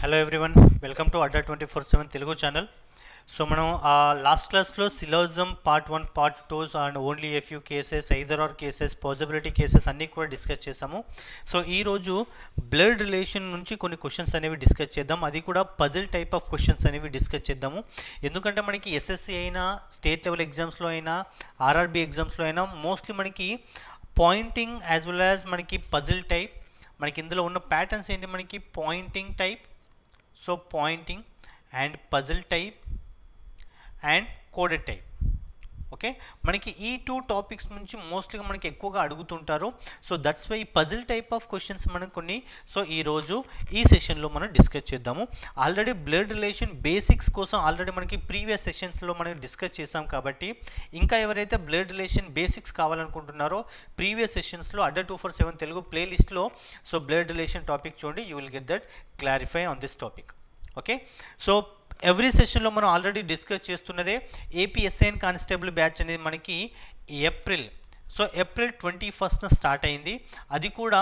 Hello everyone, welcome to Adda 24/7 Telugu channel. So మనం last క్లాస్లో syllogism part 1 part 2 and only a few cases, either or cases, possibility cases అన్నీ కూడా discuss చేసాము. So ఈరోజు blood relation నుంచి కొన్ని క్వశ్చన్స్ అనేవి డిస్కస్ చేద్దాం. అది కూడా పజిల్ టైప్ ఆఫ్ క్వశ్చన్స్ అనేవి డిస్కస్ చేద్దాము. ఎందుకంటే మనకి ఎస్ఎస్సి అయినా, స్టేట్ లెవెల్ ఎగ్జామ్స్లో అయినా, ఆర్ఆర్బి ఎగ్జామ్స్లో అయినా మోస్ట్లీ మనకి పాయింటింగ్ యాజ్ వెల్ యాజ్ మనకి పజిల్ టైప్, మనకి ఇందులో ఉన్న ప్యాటర్న్స్ ఏంటి, మనకి pointing type, so pointing and puzzle type and coded type. Okay, మనకి ఈ టూ టాపిక్స్ నుంచి మోస్ట్లీగా మనకి ఎక్కువగా అడుగుతుంటారు. సో దట్స్ వై ఈ పజిల్ టైప్ ఆఫ్ క్వశ్చన్స్ మనం కొన్ని ఈరోజు ఈ సెషన్లో మనం డిస్కస్ చేద్దాము. ఆల్రెడీ బ్లడ్ రిలేషన్ బేసిక్స్ కోసం ఆల్రెడీ మనకి ప్రీవియస్ సెషన్స్లో మనం డిస్కస్ చేసాం. కాబట్టి ఇంకా ఎవరైతే బ్లడ్ రిలేషన్ బేసిక్స్ కావాలనుకుంటున్నారో ప్రీవియస్ సెషన్స్లో అడ్డా 247 తెలుగు ప్లేలిస్ట్లో సో బ్లడ్ రిలేషన్ టాపిక్ చూడండి, you will get that clarify on this topic. Okay, so every సెషన్లో మనం ఆల్రెడీ డిస్కస్ చేస్తున్నదే ఏపీ ఎస్ఐఎన్ కానిస్టేబుల్ బ్యాచ్ అనేది మనకి ఏప్రిల్ 21న స్టార్ట్ అయింది. అది కూడా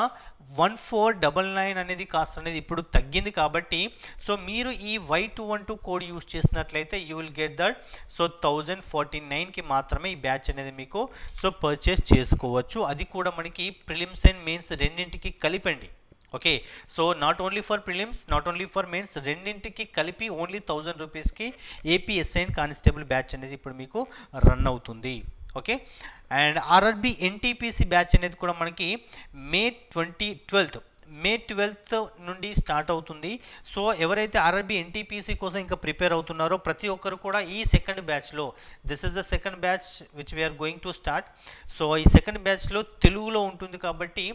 1499 అనేది కాస్ట్ అనేది ఇప్పుడు తగ్గింది. కాబట్టి సో మీరు ఈ Y212 కోడ్ యూజ్ చేసినట్లయితే you will get that so 1049కి మాత్రమే ఈ బ్యాచ్ అనేది మీకు సో పర్చేస్ చేసుకోవచ్చు. అది కూడా మనకి ప్రిలిమ్స్ అండ్ మెయిన్స్ రెండింటికి కలిపండి. Okay, so not only for prelims, not only for mains, రెండింటికి కలిపి ఓన్లీ 1000 రూపీస్కి ఏపీ ఎస్ఐఎన్ కానిస్టేబుల్ బ్యాచ్ అనేది ఇప్పుడు మీకు రన్ అవుతుంది. Okay, and RRB NTPC batch అనేది కూడా మనకి మే 12th నుండి స్టార్ట్ అవుతుంది. సో ఎవరైతే ఆర్ఆర్బి ఎన్టీపీసీ కోసం ఇంకా ప్రిపేర్ అవుతున్నారో ప్రతి ఒక్కరు కూడా ఈ సెకండ్ బ్యాచ్లో, this is the second batch which we're going to start. So ఈ సెకండ్ బ్యాచ్లో తెలుగులో ఉంటుంది కాబట్టి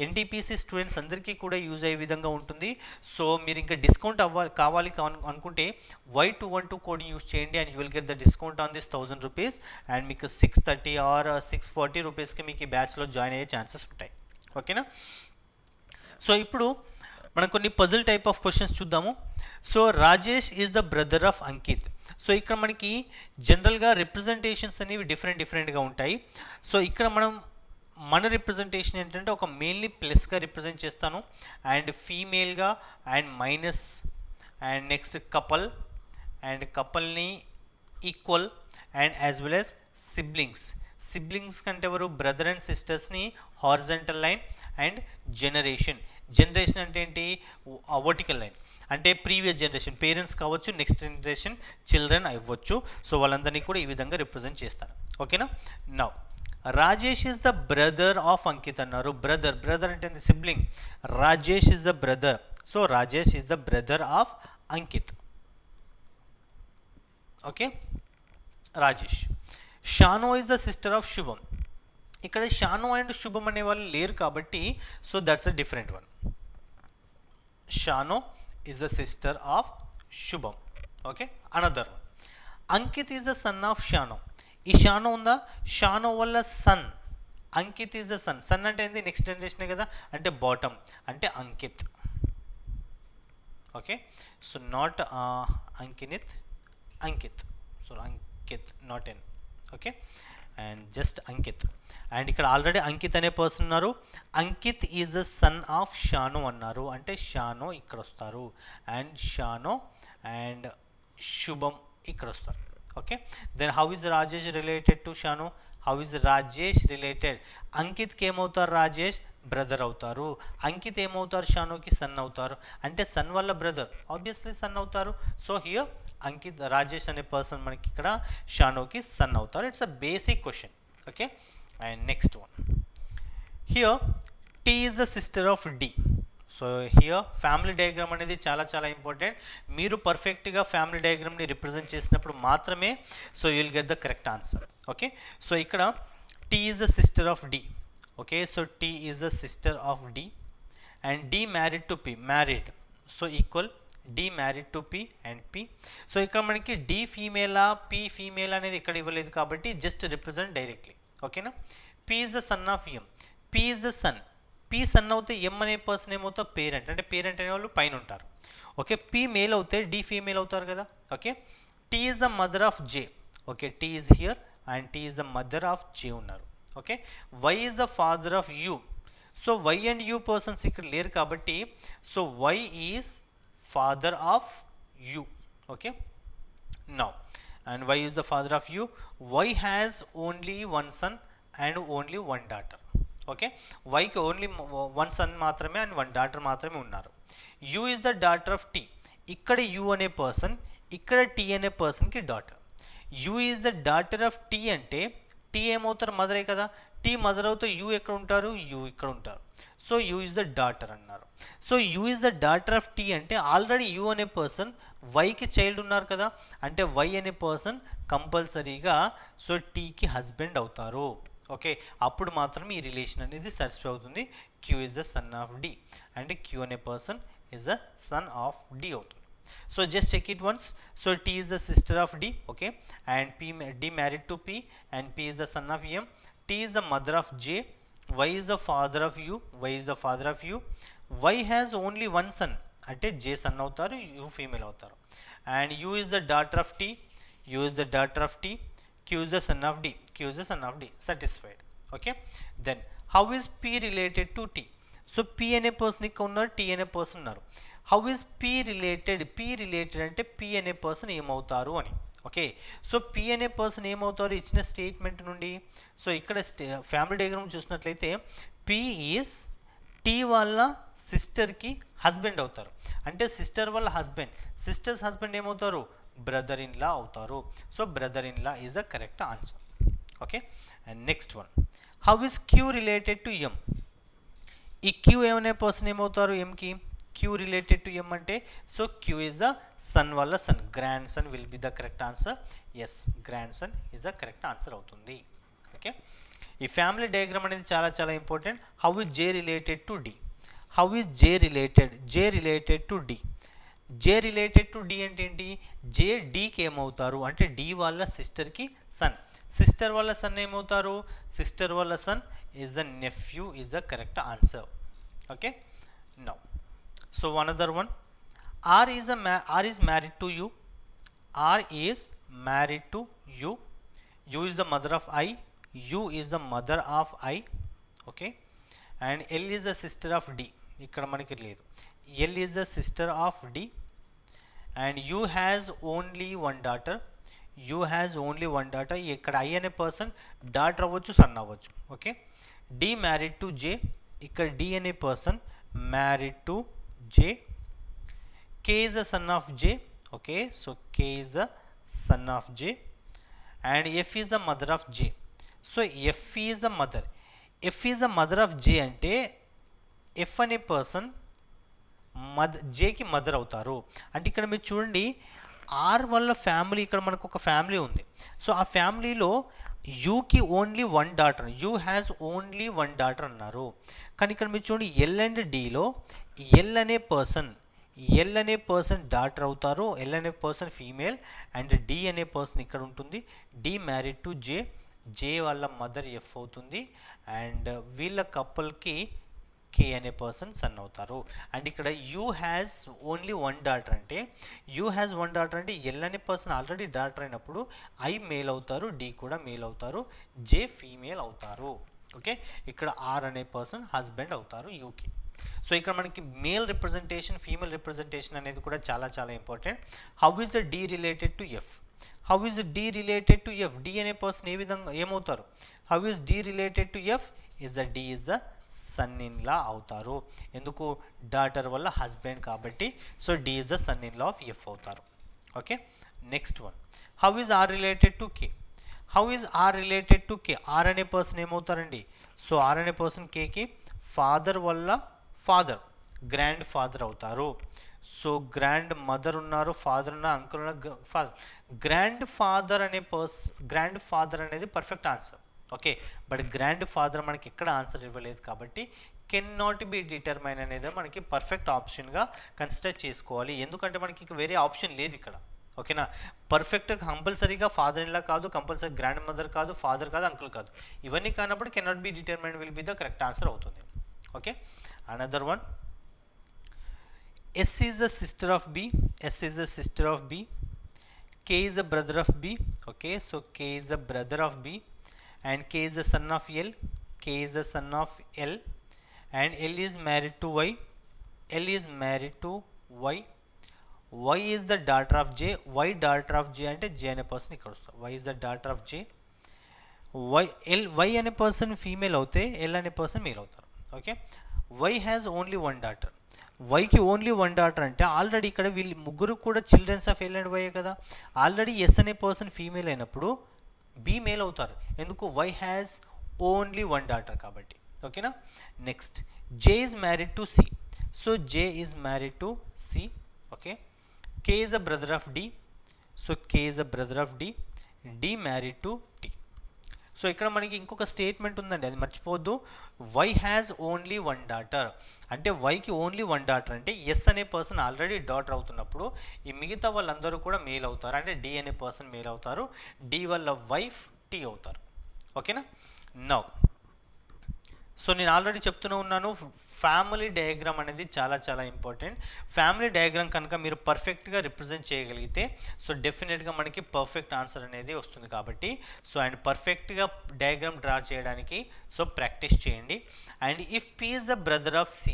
ఎన్టీపీసీ స్టూడెంట్స్ అందరికీ కూడా యూజ్ అయ్యే విధంగా ఉంటుంది. సో మీరు ఇంకా డిస్కౌంట్ కావాలి అనుకుంటే Y212 కోడ్ యూజ్ చేయండి and you will get the discount on this 1000 rupees and మీకు 630 ఆర్ 640 రూపీస్కి మీకు ఈ బ్యాచ్లో జాయిన్ అయ్యే ఛాన్సెస్ ఉంటాయి. ఓకేనా, సో ఇప్పుడు మనం కొన్ని పజిల్ టైప్ ఆఫ్ క్వశ్చన్స్ చూద్దాము. So Rajesh is the brother of Ankit. So ఇక్కడ మనకి జనరల్గా రిప్రజెంటేషన్స్ అనేవి డిఫరెంట్గా ఉంటాయి. సో ఇక్కడ మన రిప్రజెంటేషన్ ఏంటంటే ఒక మెయిన్లీ ప్లస్గా రిప్రజెంట్ చేస్తాను అండ్ ఫీమేల్గా and minus and next couple and కపుల్ని equal and as well as siblings కంటే ఎవరు బ్రదర్ అండ్ సిస్టర్స్ని హారిజంటల్ లైన్ అండ్ జనరేషన్ అంటే ఏంటి, వర్టికల్ లైన్ అంటే ప్రీవియస్ జనరేషన్ పేరెంట్స్ కావచ్చు, నెక్స్ట్ జనరేషన్ చిల్డ్రన్ అవ్వచ్చు. సో వాళ్ళందరినీ కూడా ఈ విధంగా రిప్రజెంట్ చేస్తాను. ఓకేనా, now Rajesh is the brother of Ankit అన్నారు. బ్రదర్ అంటే sibling, Rajesh is the brother. So Rajesh is the brother of Ankit. Okay, Rajesh. Shano is the sister of Shubham. ఇక్కడ షానో అండ్ శుభం అనే వాళ్ళు లేరు కాబట్టి so that's a different one. Shano is the sister of Shubham. Okay, another one. Ankit is the son of Shano. ఈ షానో ఉందా, షానో వల్ల son, Ankit is the son అంటే ఏంది, నెక్స్ట్ జనరేషనే కదా, అంటే బాటమ్ అంటే Ankit. Okay, so not Ankit, so Ankit not N. Okay, and just Ankit. And ఇక్కడ ఆల్రెడీ అంకిత్ అనే పర్సన్ ఉన్నారు. Ankit is the son of Shano అన్నారు, అంటే షానో ఇక్కడ వస్తారు అండ్ షానో అండ్ శుభం ఇక్కడ వస్తారు. Okay, then how is Rajesh related to Shano, how is Rajesh related, అంకిత్కి ఏమవుతారు, రాజేష్ బ్రదర్ అవుతారు. అంకిత్ ఏమవుతారు, షానోకి సన్ అవుతారు. అంటే సన్ వల్ల బ్రదర్, ఆబ్వియస్లీ సన్ అవుతారు. సో హియర్ అంకిత్, రాజేష్ అనే పర్సన్ మనకి ఇక్కడ షానోకి సన్ అవుతారు. It's a basic question. Okay, and next one. Here T is the sister of D. So here family diagram అనేది చాలా ఇంపార్టెంట్. మీరు పర్ఫెక్ట్గా ఫ్యామిలీ డయాగ్రామ్ని రిప్రజెంట్ చేసినప్పుడు మాత్రమే so you will get the correct answer. Okay, so ఇక్కడ T is the sister of D. Okay, so T is the sister of D and D married to P, married, so equal D married to P and P. So ఇక్కడ మనకి D ఫీమేలా P female అనేది ఇక్కడ ఇవ్వలేదు కాబట్టి just represent directly. ఓకేనా, P is the son of M, P is the son, P son అవుతే M అనే person ఏమవుతా పేరెంట్, అంటే పేరెంట్ అనే వాళ్ళు పైన ఉంటారు. ఓకే, పి మేల్ అవుతే డి ఫీమేల్ అవుతారు కదా. Okay, T is the mother of J. Okay, T is here and T is the mother of J ఉన్నారు. Okay, Y is the father of U. So Y and you persons ఇక్కడ లేరు కాబట్టి so Y is father of u. Okay, now, and y is the father of u. Y has only one son and only one daughter. Okay, y కి only one son మాత్రమే and one daughter మాత్రమే ఉన్నారు. U is the daughter of T. ఇక్కడ U అనే person, ఇక్కడ T అనే పర్సన్కి daughter. U is the daughter of T అంటే టీ ఏమవుతారు, మదరే కదా. టీ మదర్ అవుతే యు ఎక్కడ ఉంటారు, యు ఇక్కడ ఉంటారు. So U is the daughter అన్నారు. So U is the daughter of T అంటే ఆల్రెడీ యు అనే పర్సన్ వైకి చైల్డ్ ఉన్నారు కదా, అంటే వై అనే పర్సన్ కంపల్సరీగా సో టీకి హస్బెండ్ అవుతారు. ఓకే, అప్పుడు మాత్రం ఈ రిలేషన్ అనేది సాటిస్ఫై అవుతుంది. Q is the son of D and Q అనే person is the son of D అవుతుంది. So just check it once. So T is the sister of D, okay, and D married to P, and P is the son of M. T is the mother of J. Y is the father of U. Y is the father of U. Y has only one son. అంటే J son అవుతారు, U female అవుతారు. And U is the daughter of T. U is the daughter of T. Q is the son of D. Q is the son of D. Satisfied. Okay. Then how is P related to T? So P అనే person ఇక్కడ ఉన్నారు, T అనే person ఉన్నారు. How is P related? P related అంటే P అనే person ఏమవుతారు అని. Okay, so P అనే పర్సన్ ఏమవుతారు ఇచ్చిన స్టేట్మెంట్ నుండి. సో ఇక్కడ ఫ్యామిలీ డయాగ్రామ్ చూసినట్లయితే పీ ఈజ్ టీ వాళ్ళ సిస్టర్కి హస్బెండ్ అవుతారు. అంటే సిస్టర్ వాళ్ళ హస్బెండ్, సిస్టర్స్ హస్బెండ్ ఏమవుతారు, బ్రదర్ ఇన్ లా అవుతారు. So brother in law is the correct answer. Okay, and next one, how is queue related to M? ఈ Q ఏమనే పర్సన్ ఏమవుతారు ఎంకి? క్యూ రిలేటెడ్ టు ఎం అంటే so Q is the son వల్ల son, grandson will be the correct answer. Yes, grandson is the correct answer అవుతుంది. Okay, ఈ family diagram అనేది చాలా చాలా important. How is J related to D? How is J related? J related to D. J related to D అంటే ఏంటి? J డీకి ఏమవుతారు అంటే డి వాళ్ళ సిస్టర్కి సన్. సిస్టర్ వాళ్ళ సన్ ఏమవుతారు? సిస్టర్ వాళ్ళ son is the nephew is the correct answer. Okay, now so another one, R is married to U. R is married to U. U is the mother of I. U is the mother of I. Okay, and L is the sister of D. ఇక్కడ మనకి లేదు. L is the sister of D, and U has only one daughter. U has only one daughter. ఇక్కడ I అనే person daughter అవ్వచ్చు, sun అవ్వచ్చు. Okay, D married to J. ఇక్కడ D అనే person married to J. K is the son of J. Okay, so K is the son of J, and F is the mother of J. So F is the mother. F is the mother of J అంటే F అనే person జేకి mother అవుతారు. అంటే ఇక్కడ మీరు చూడండి, are వల్ల family, ఇక్కడ మనకు ఒక ఫ్యామిలీ ఉంది. సో ఆ ఫ్యామిలీలో యూకి only one daughter, U has only one daughter అన్నారు. కానీ ఇక్కడ మీరు చూడండి ఎల్ అండ్ డిలో ఎల్ అనే పర్సన్ డాటర్ అవుతారు. ఎల్ అనే పర్సన్ ఫీమేల్ అండ్ డి అనే పర్సన్ ఇక్కడ ఉంటుంది. D married to J, J వాళ్ళ మదర్ ఎఫ్ అవుతుంది. అండ్ వీళ్ళ కపుల్కి కే అనే పర్సన్ సన్ అవుతారు. అండ్ ఇక్కడ U has only one daughter అంటే ఎల్ అనే పర్సన్ ఆల్రెడీ డాటర్ అయినప్పుడు ఐ మేల్ అవుతారు, డి కూడా మేల్ అవుతారు, జే ఫీమేల్ అవుతారు. ఓకే, ఇక్కడ ఆర్ అనే పర్సన్ హస్బెండ్ అవుతారు యూకి. సో ఇక్కడ మనకి మేల్ రిప్రజెంటేషన్, ఫీమేల్ రిప్రజెంటేషన్ అనేది కూడా చాలా చాలా important. How is the D related to F? How is D related to F? D అనే పర్సన్ ఏ విధంగా ఏమవుతారు? How is D related to F? Is the D is the son in law అవుతారు. ఎందుకు? డాటర్ వల్ల husband కాబట్టి. So D is the son in law of F అవుతారు. Okay, next one, how is R related to K? How is R related to K? Are అనే person ఏమవుతారండి? So are అనే person కేకి father వల్ల father, grand father అవుతారు. So grand mother ఉన్నారు, father ఉన్న, uncle ఉన్న, father. Grand father అనేది perfect answer. Okay, but grand father మనకి ఎక్కడ ఆన్సర్ ఇవ్వలేదు కాబట్టి కెన్ నాట్ బి డిటర్మైన్ అనేది మనకి పర్ఫెక్ట్ ఆప్షన్గా కన్సిడర్ చేసుకోవాలి. ఎందుకంటే మనకి వేరే ఆప్షన్ లేదు ఇక్కడ. ఓకేనా, పర్ఫెక్ట్ కంపల్సరీగా ఫాదర్ ఇన్లా కాదు, కంపల్సరీ గ్రాండ్ మదర్ కాదు, ఫాదర్ కాదు, అంకుల్ కాదు. ఇవన్నీ కానప్పుడు can not be determine will be the correct answer అవుతుంది. Okay, another one, S is the sister of B. S is the sister of B. K is the brother of B. Okay, so K is the brother of B, and K is the son of L. K is the son of L, and L is married to Y. L is married to Y. Y is the daughter of J. Y daughter of J అంటే J అనే person ఇక్కడ వస్తారు. Y is the daughter of J. Y అనే person female అవుతే L అనే person male అవుతారు. Okay, Y has only one daughter. వైకి only one daughter అంటే ఆల్రెడీ ఇక్కడ వీళ్ళు ముగ్గురు కూడా childrens of L and Y కదా. ఆల్రెడీ ఎస్ అనే పర్సన్ ఫీమేల్ అయినప్పుడు బి మేల్ అవుతారు. ఎందుకు? Y has only one daughter కాబట్టి. ఓకేనా. Next, J is married to C. So J is married to C. Okay, K is a brother of D. So K is a brother of D. D married to T. So ఇక్కడ మనకి ఇంకొక statement ఉందండి, అది మర్చిపోవద్దు. Y has only one daughter అంటే వైకి only one daughter అంటే S అనే పర్సన్ ఆల్రెడీ డాటర్ అవుతున్నప్పుడు ఈ మిగతా వాళ్ళందరూ కూడా మేల్ అవుతారు. అంటే డి అనే పర్సన్ మేల్ అవుతారు. డి వాళ్ళ వైఫ్ టీ అవుతారు. ఓకేనా. నౌ సో నేను ఆల్రెడీ చెప్తూనే ఉన్నాను, ఫ్యామిలీ డయాగ్రామ్ అనేది చాలా చాలా ఇంపార్టెంట్. ఫ్యామిలీ డయాగ్రామ్ కనుక మీరు పర్ఫెక్ట్గా రిప్రజెంట్ చేయగలిగితే సో డెఫినెట్గా మనకి పర్ఫెక్ట్ ఆన్సర్ అనేది వస్తుంది. కాబట్టి సో అండ్ పర్ఫెక్ట్గా డయాగ్రామ్ డ్రా చేయడానికి సో ప్రాక్టీస్ చేయండి. And if P is the brother of C.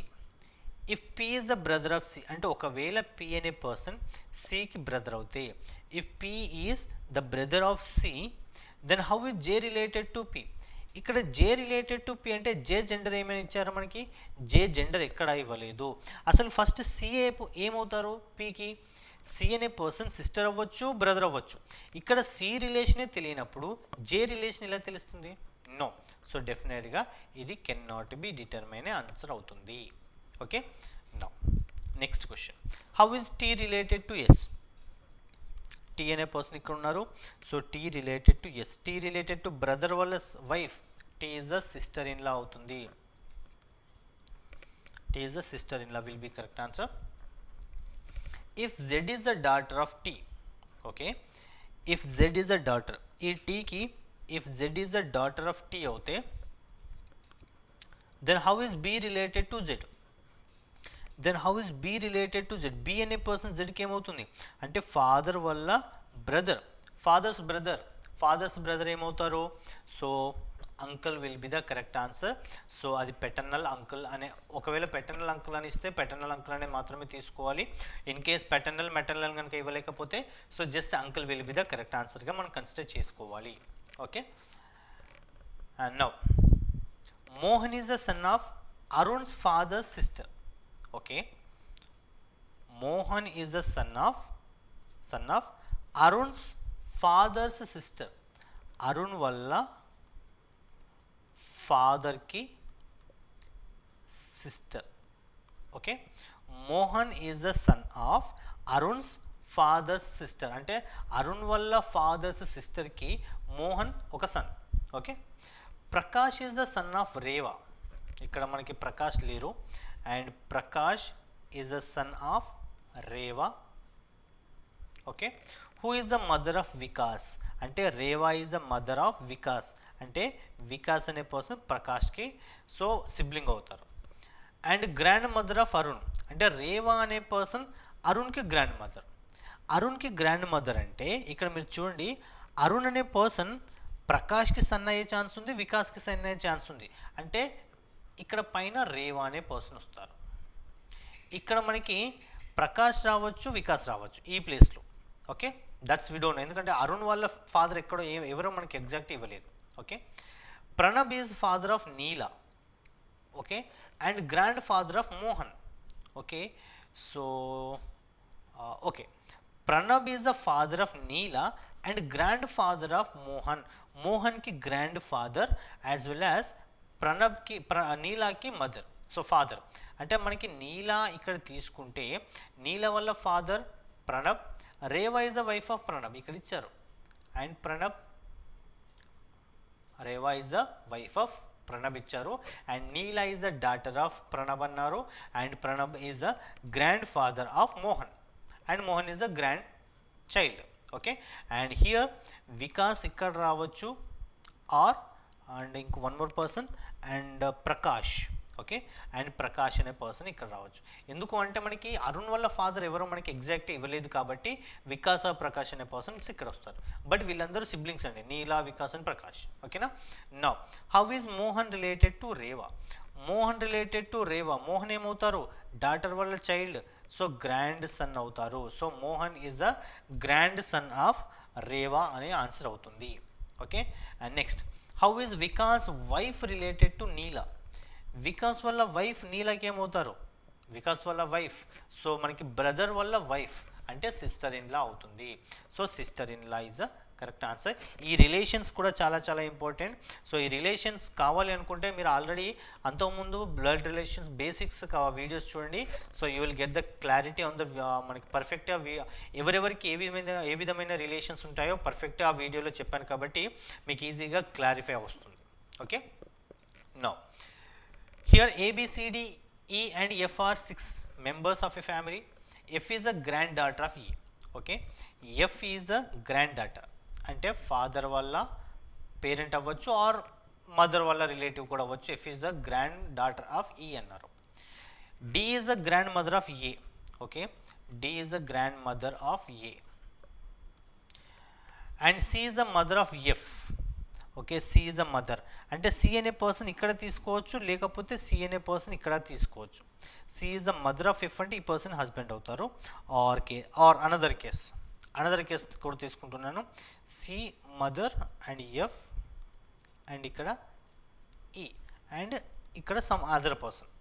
If P is the brother of C అంటే ఒకవేళ పీ అనే పర్సన్ సికి బ్రదర్ అవుతే, if P is the brother of C, then how is J related to P. ఇక్కడ J related to P అంటే జే gender ఏమైనా ఇచ్చారు మనకి? జే జెండర్ ఎక్కడ ఇవ్వలేదు. అసలు ఫస్ట్ సి ఏమవుతారు పీకి? సి అనే పర్సన్ సిస్టర్ అవ్వచ్చు, బ్రదర్ అవ్వచ్చు. ఇక్కడ సి రిలేషనే తెలియనప్పుడు జే రిలేషన్ ఎలా తెలుస్తుంది? నో. సో డెఫినెట్గా ఇది can not be determine answer అవుతుంది. Okay. No next question, how is T related to S. T అనే పర్సన్ ఇక్కడ ఉన్నారు. So T related to S. T related to brother వాళ్ళ wife. T is a sister in law అవుతుంది. T is a sister in law will be correct answer. If Z is the daughter of T. Okay, if Z is the daughter, ఈ టీకి if Z is the daughter of T అవుతే then how is B related to Z. Then how is B related to Z. B అనే person జెడ్కి ఏమవుతుంది అంటే father వల్ల brother, father's brother ఏమవుతారు? So uncle will be the correct answer. So అది paternal uncle అనే, ఒకవేళ పెటర్నల్ అంకుల్ అని ఇస్తే పెటర్నల్ అంకుల్ అనే మాత్రమే తీసుకోవాలి. ఇన్ కేస్ పెటర్నల్ మెటర్నల్ కనుక ఇవ్వలేకపోతే so just uncle will be the correct ఆన్సర్గా మనం కన్సిడర్ చేసుకోవాలి. Okay. And now Mohan is the son of Arun's father's sister. Okay, Mohan is the son of Arun's father's sister. Arun వల్ల ఫాదర్కి sister. Okay, Mohan is the son of Arun's father's sister అంటే అరుణ్ వల్ల father's సిస్టర్కి మోహన్ ఒక son. Okay, Prakash is the son of Reva. ఇక్కడ మనకి ప్రకాష్ లేరు. And Prakash is the son of Reva. Okay, who is the mother of Vikas అంటే Reva is the mother of Vikas అంటే వికాస్ అనే పర్సన్ ప్రకాష్కి సో సిబ్లింగ్ అవుతారు. And grandmother of Arun అంటే రేవా అనే పర్సన్ అరుణ్కి గ్రాండ్ మదర్. అరుణ్కి గ్రాండ్ మదర్ అంటే ఇక్కడ మీరు చూడండి, అరుణ్ అనే పర్సన్ ప్రకాష్కి సన్ అయ్యే ఛాన్స్ ఉంది, వికాస్కి సన్ అయ్యే ఛాన్స్ ఉంది. అంటే ఇక్కడ పైన రేవా అనే పర్సన్ వస్తారు. ఇక్కడ మనకి ప్రకాష్ రావచ్చు, వికాస్ రావచ్చు ఈ ప్లేస్లో. Okay, that's we don't know, ఎందుకంటే అరుణ్ వాళ్ళ ఫాదర్ ఎక్కడో ఎవరో మనకి ఎగ్జాక్ట్ ఇవ్వలేదు. Okay, Pranab is father of Neela. Okay, and grandfather of Mohan. Okay, so okay, Pranab is the father of Neela and grandfather of Mohan. మోహన్కి grandfather as well as ప్రణబ్కి నీలాకి mother. So father అంటే మనకి నీలా ఇక్కడ తీసుకుంటే నీలా వల్ల father Pranab, Reva is the wife of Pranab ఇక్కడ ఇచ్చారు. And Pranab, Reva is the wife of Pranab ఇచ్చారు. And Neela is the daughter of Pranab అన్నారు. And Pranab is the grandfather of Mohan. And Mohan is the grandchild. Okay, and here Vikas ఇక్కడ రావచ్చు ఆర్ అండ్ ఇంకో one more person and Prakash. Okay, and Prakash అనే person ఇక్కడ రావచ్చు. ఎందుకు అంటే మనకి అరుణ్ వల్ల ఫాదర్ ఎవరో మనకి ఎగ్జాక్ట్ ఇవ్వలేదు కాబట్టి వికాస్ ఆఫ్ ప్రకాష్ అనే పర్సన్స్ ఇక్కడ వస్తారు. బట్ వీళ్ళందరూ సిబ్లింగ్స్ అండి, నీలా, వికాస్ అండ్ ప్రకాష్. ఓకేనా. Now how is Mohan related to Reva. Mohan related to Reva, Mohan ఏమవుతారు డాటర్ వల్ల చైల్డ్. సో గ్రాండ్ సన్ అవుతారు. So Mohan is a grandson of Reva అనే ఆన్సర్ అవుతుంది. Okay, and next, how is Vikas wife related to Neela? Vikas వల్ల వైఫ్ నీలాకి ఏమవుతారు? వికాస్ వల్ల వైఫ్, సో మనకి బ్రదర్ వల్ల వైఫ్ అంటే సిస్టర్ ఇన్ లా అవుతుంది. So sister in law is a correct answer. ఈ రిలేషన్స్ కూడా చాలా చాలా ఇంపార్టెంట్. సో ఈ రిలేషన్స్ కావాలి అనుకుంటే మీరు ఆల్రెడీ అంతకుముందు బ్లడ్ రిలేషన్స్ బేసిక్స్ వీడియోస్ చూడండి. So you will get the clarity on the మనకి పర్ఫెక్ట్గా ఎవరెవరికి ఏ విధమైన రిలేషన్స్ ఉంటాయో పర్ఫెక్ట్గా ఆ వీడియోలో చెప్పాను కాబట్టి మీకు ఈజీగా క్లారిఫై వస్తుంది. Okay, now here ABCD E and F are 6 members of a family. F is the granddaughter of E. Okay, F is the granddaughter అంటే ఫాదర్ వల్ల పేరెంట్ అవ్వచ్చు ఆర్ మదర్ వల్ల రిలేటివ్ కూడా అవ్వచ్చు. F is the granddaughter of E అన్నారు. D is the grandmother of A. Okay, D is the grandmother of A. And C is the mother of F. Okay, C is the mother అంటే C అనే person ఇక్కడ తీసుకోవచ్చు, లేకపోతే C అనే person ఇక్కడ తీసుకోవచ్చు. C is the mother of F అంటే ఈ పర్సన్ హస్బెండ్ అవుతారు. ఆర్ అనదర్ కేస్ కూడా తీసుకుంటున్నాను. C mother and F and ఇక్కడ ఈ అండ్ ఇక్కడ some other person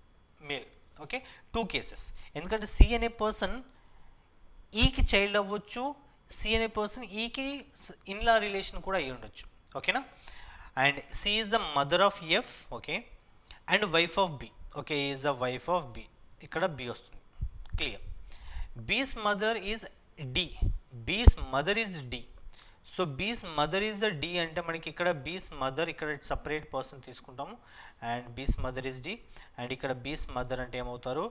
male. Okay, 2 cases. ఎందుకంటే సి అనే పర్సన్ ఈకి చైల్డ్ అవ్వచ్చు, సి అనే పర్సన్ ఈకి ఇన్లా రిలేషన్ కూడా అయ్యి ఉండొచ్చు. ఓకేనా, and C is the mother of F. Okay, and wife of B. Okay, is the wife of B, ఇక్కడ బి వస్తుంది. Clear. B's mother is D. B's mother is D. So B's mother is the D అంటే మనకి ఇక్కడ B's mother ఇక్కడ separate person తీసుకుంటాము and B's mother is D. And ఇక్కడ B's mother అంటే ఏమవుతారు?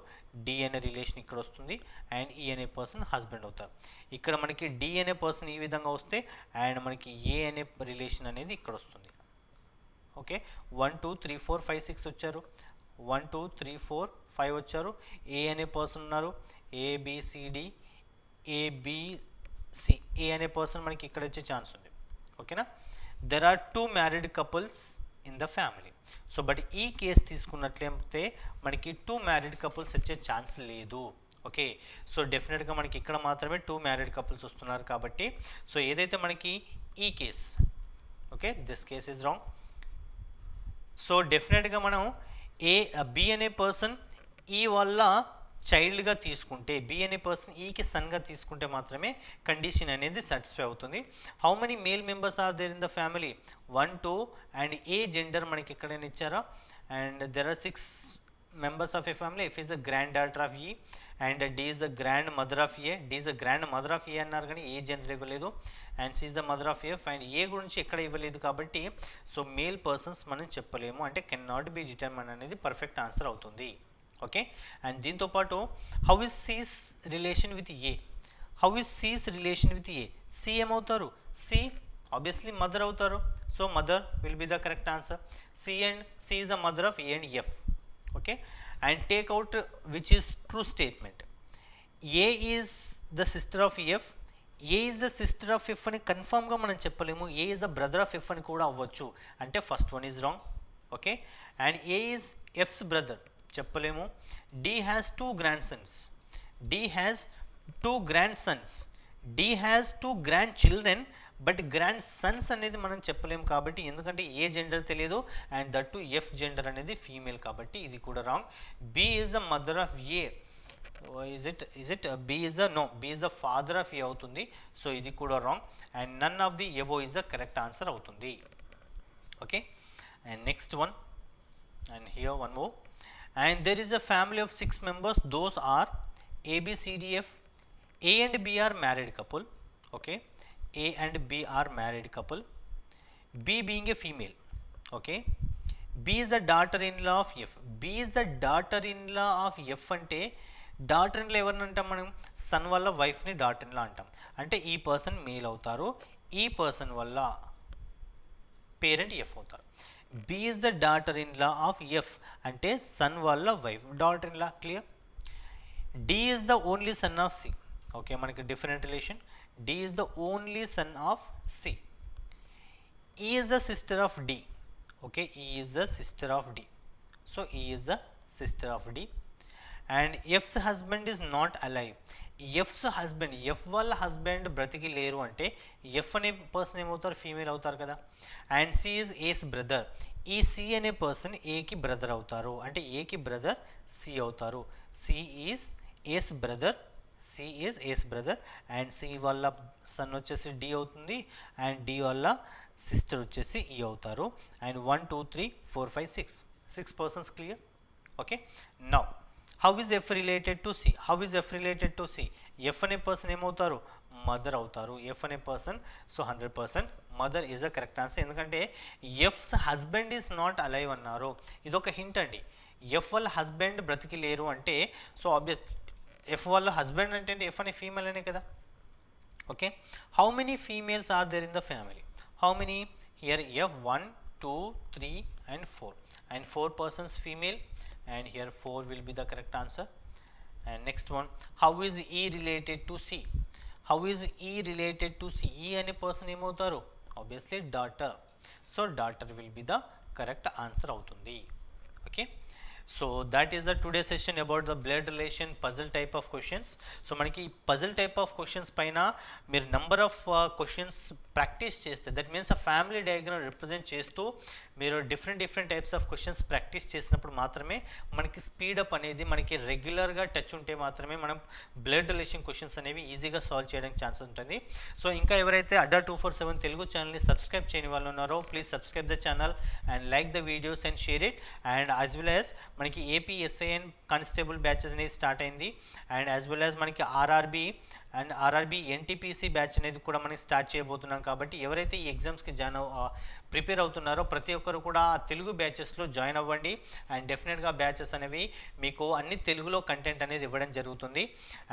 డి అనే రిలేషన్ ఇక్కడ వస్తుంది అండ్ ఈ అనే పర్సన్ హస్బెండ్ అవుతారు. ఇక్కడ మనకి డి అనే పర్సన్ ఈ విధంగా వస్తే అండ్ మనకి ఏ అనే రిలేషన్ అనేది ఇక్కడ వస్తుంది. ఓకే, 1 2 3 4 5 6 వచ్చారు. 1 2 3 4 5 వచ్చారు. ఏ అనే పర్సన్ ఉన్నారు. ABCD ABC ఏ అనే పర్సన్ మనకి ఇక్కడ వచ్చే ఛాన్స్ ఉంది. ఓకేనా, there are 2 married couples in the family. So but ఈ కేసు తీసుకున్నట్లయితే మనకి 2 మ్యారీడ్ కపుల్స్ వచ్చే ఛాన్స్ లేదు. ఓకే, సో డెఫినెట్గా మనకి ఇక్కడ మాత్రమే 2 మ్యారీడ్ కపుల్స్ వస్తున్నారు కాబట్టి సో ఏదైతే మనకి ఈ case, okay, this case is wrong. So డెఫినెట్గా మనం బి అనే పర్సన్ ఈ వల్ల చైల్డ్గా తీసుకుంటే, బి అనే పర్సన్ ఈకి సన్గా తీసుకుంటే మాత్రమే కండిషన్ అనేది సాటిస్ఫై అవుతుంది. How many male members are there in the family? 1 2 and ఏ జెండర్ మనకి ఎక్కడైనా ఇచ్చారా? And there are 6 members of a family. F is a granddaughter of E and D is the grandmother of A. D is the grandmother of A అన్నారు కానీ A gender ఇవ్వలేదు. And C is the mother of F and A గురించి ఎక్కడ ఇవ్వలేదు కాబట్టి so male persons మనం చెప్పలేము, అంటే కెన్ నాట్ బి డిటర్మైన్ అనేది పర్ఫెక్ట్ ఆన్సర్ అవుతుంది. ఓకే, అండ్ దీంతోపాటు how is C's relation with A? How is C's relation with A? C ఏమవుతారు? సి ఆబ్వియస్లీ మదర్ అవుతారు. So mother will be the correct answer. C is the mother of A and F. Okay, and take out which is true statement. A is the sister of F. A is the sister of F అని కన్ఫామ్గా మనం చెప్పలేము. A is the brother of F అని కూడా అవ్వచ్చు, అంటే first one is wrong. Okay, and A is F's brother చెప్పలేము. D has 2 grandsons. D has 2 grandsons. D has 2 grandchildren but grandsons అనేది మనం చెప్పలేము కాబట్టి, ఎందుకంటే ఏ జెండర్ తెలియదు and that to F gender అనేది ఫీమేల్ కాబట్టి ఇది కూడా wrong. B is the mother of A. Is it B is the no, B is the father of A అవుతుంది. సో ఇది కూడా wrong and none of the above is the correct answer అవుతుంది. Okay, and next one and here one more. And there is a family of 6 members. Those are ABCDF. A and B are married couple. Okay, A and B are married couple. B being a female. Okay, B is the daughter-in-law of F. B is the daughter-in-law of F అంటే daughter in లా ఎవరిని అంటాం మనం? Sun వల్ల వైఫ్ని daughter in లా అంటాం. అంటే ఈ person male అవుతారు, ఈ పర్సన్ వల్ల పేరెంట్ ఎఫ్ అవుతారు. B is the daughter-in-law of F అంటే సన్ వల్ల wife daughter in law. Clear. D is the only son of C. Okay, మనకి different relation. D is the only son of C. E is the sister of D. Okay, E is the sister of D. So E is the sister of D. And F's husband is not alive. F's husband, F వాళ్ళ హస్బెండ్ బ్రతికి లేరు అంటే F అనే person ఏమవుతారు, female అవుతారు కదా. And C is A's brother, ఈ సి అనే పర్సన్ ఏకి బ్రదర్ అవుతారు, అంటే ఏకి బ్రదర్ సి అవుతారు. C is A's brother, C is A's brother. And C వాళ్ళ సన్ వచ్చేసి డి అవుతుంది, అండ్ డి వాళ్ళ సిస్టర్ వచ్చేసి ఈ అవుతారు. And 1 2 3 4 5 6 persons. Clear? Okay. Now how is F related to C? How is F related to C? F అనే person ఏమవుతారు, mother అవుతారు. F అనే person, so 100% mother is a correct answer. ఎందుకంటే F husband is not alive అన్నారు, ఇదొక hint అండి. F వాళ్ళ హస్బెండ్ బ్రతికి లేరు అంటే సో ఆబ్వియస్ ఎఫ్ వాళ్ళ హస్బెండ్ అంటే ఎఫ్ అనే ఫీమేల్ అనే కదా. Okay. How many females are there in the family? How many? Here F 1 2 3 and 4, and 4 persons female, and here 4 will be the correct answer. And next one, how is E related to C? How is E related to C? E అనే person ఏమవుతారు, obviously daughter, so daughter will be the correct answer అవుతుంది. Okay. So that is the today session about the blood relation puzzle type of questions. So మనకి puzzle type of questions పైన మీరు number of questions practice చేస్తే, that means ఆ family diagram represent చేస్తూ మీరు different types of questions practice చేసినప్పుడు మాత్రమే మనకి స్పీడప్ అనేది, మనకి రెగ్యులర్గా టచ్ ఉంటే మాత్రమే మనం బ్లడ్ రిలేషన్ క్వశ్చన్స్ అనేవి ఈజీగా సాల్వ్ చేయడానికి ఛాన్స్ ఉంటుంది. సో ఇంకా ఎవరైతే అడ్డా 247 తెలుగు ఛానల్ని సబ్స్క్రైబ్ చేయని వాళ్ళు ఉన్నారో, please subscribe the channel and like the videos and share it. And as well as మనకి ఏపీ ఎస్ఐఎన్ కానిస్టేబుల్ బ్యాచెస్ అనేది స్టార్ట్ అయింది, అండ్ యాజ్ వెల్ యాజ్ మనకి RRB and RRB NTPC batch అనేది కూడా మనకి స్టార్ట్ చేయబోతున్నాం. కాబట్టి ఎవరైతే ఈ ఎగ్జామ్స్కి ప్రిపేర్ అవుతున్నారో ప్రతి ఒక్కరు కూడా ఆ తెలుగు బ్యాచెస్లో జాయిన్ అవ్వండి. అండ్ డెఫినెట్గా బ్యాచెస్ అనేవి మీకు అన్ని తెలుగులో కంటెంట్ అనేది ఇవ్వడం జరుగుతుంది.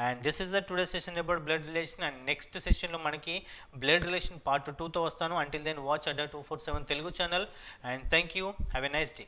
And this is the today session about blood relation. And next సెషన్లో మనకి బ్లడ్ రిలేషన్ పార్ట్ 2తో వస్తాను. Until then watch Adda 247 Telugu channel. And thank you. Have a nice day.